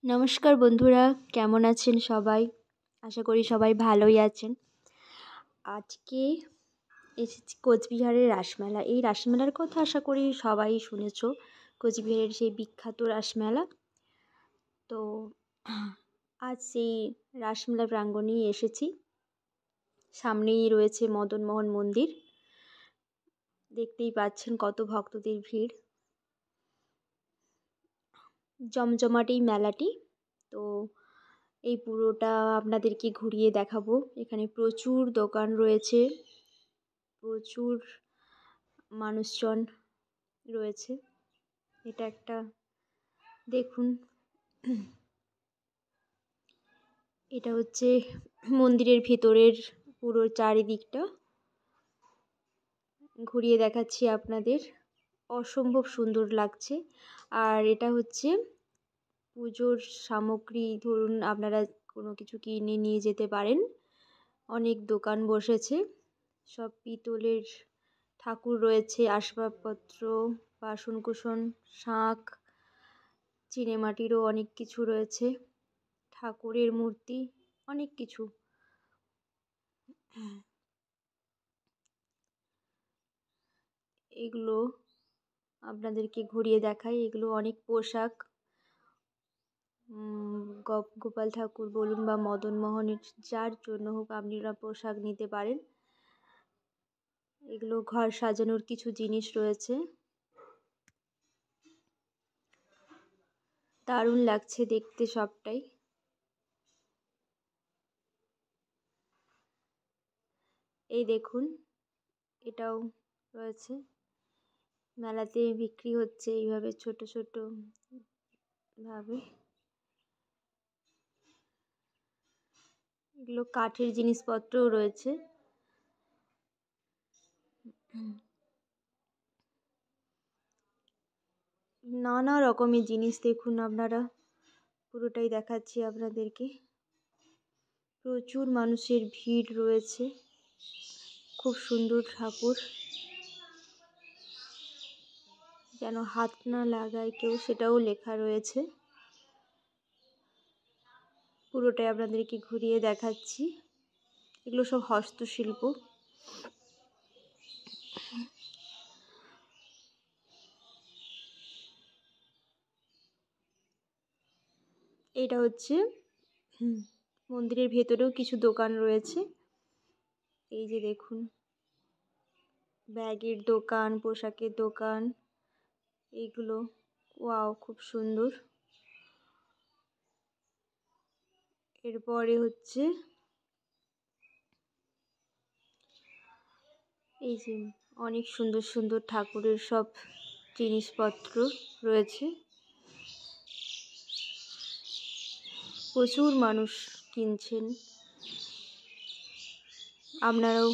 নমস্কার বন্ধুরা, কেমন আছেন সবাই? আশা করি সবাই ভালোই আছেন। আজকে এসেছি কোচবিহারের রাসমেলা। এই রাসমেলার কথা আশা করি সবাই শুনেছ। কোচবিহারের সেই বিখ্যাত রাসমেলা। তো আজ সেই রাসমেলা প্রাঙ্গণেই এসেছি। সামনেই রয়েছে মদনমোহন মন্দির। দেখতেই পাচ্ছেন কত ভক্তদের ভিড়। জমজমাট এই মেলাটি। তো এই পুরোটা আপনাদেরকে ঘুরিয়ে দেখাবো। এখানে প্রচুর দোকান রয়েছে, প্রচুর মানুষজন রয়েছে। এটা একটা দেখুন, এটা হচ্ছে মন্দিরের ভিতরের পুরো চারিদিকটা ঘুরিয়ে দেখাচ্ছি আপনাদের। অসম্ভব সুন্দর লাগছে। আর এটা হচ্ছে পুজোর সামগ্রী, ধরুন আপনারা কোনো কিছু কিনে নিয়ে যেতে পারেন। অনেক দোকান বসেছে, সব পিতলের ঠাকুর রয়েছে, আসবাবপত্র, বাসনকুসন, শাঁখ, চীনেমাটিরও অনেক কিছু রয়েছে, ঠাকুরের মূর্তি, অনেক কিছু। এগুলো আপনাদেরকে ঘুরিয়ে দেখাই। এগুলো অনেক পোশাক, গোপাল ঠাকুর বলুন বা মদনমোহনের, যার জন্য হোক আপনারা পোশাক নিতে পারেন। এগুলো ঘর সাজানোর কিছু জিনিস রয়েছে। দারুণ লাগছে দেখতে সবটাই। এই দেখুন, এটাও রয়েছে। মেলাতে বিক্রি হচ্ছে এইভাবে ছোট ছোট ভাবে। এগুলো কাঠের জিনিসপত্রও রয়েছে। নানা রকমের জিনিস দেখুন আপনারা, পুরোটাই দেখাচ্ছি আপনাদেরকে। প্রচুর মানুষের ভিড় রয়েছে। খুব সুন্দর ঠাকুর, যেন হাত না লাগায় কেউ, সেটাও লেখা রয়েছে। পুরোটাই আপনাদেরকে ঘুরিয়ে দেখাচ্ছি। এগুলো সব হস্তশিল্প। এটা হচ্ছে মন্দিরের ভেতরেও কিছু দোকান রয়েছে। এই যে দেখুন, ব্যাগের দোকান, পোশাকের দোকান, এইগুলো ওয়াও, খুব সুন্দর। এরপরে হচ্ছে এই যে অনেক সুন্দর সুন্দর ঠাকুরের সব জিনিসপত্র রয়েছে। প্রচুর মানুষ কিনছেন, আপনারাও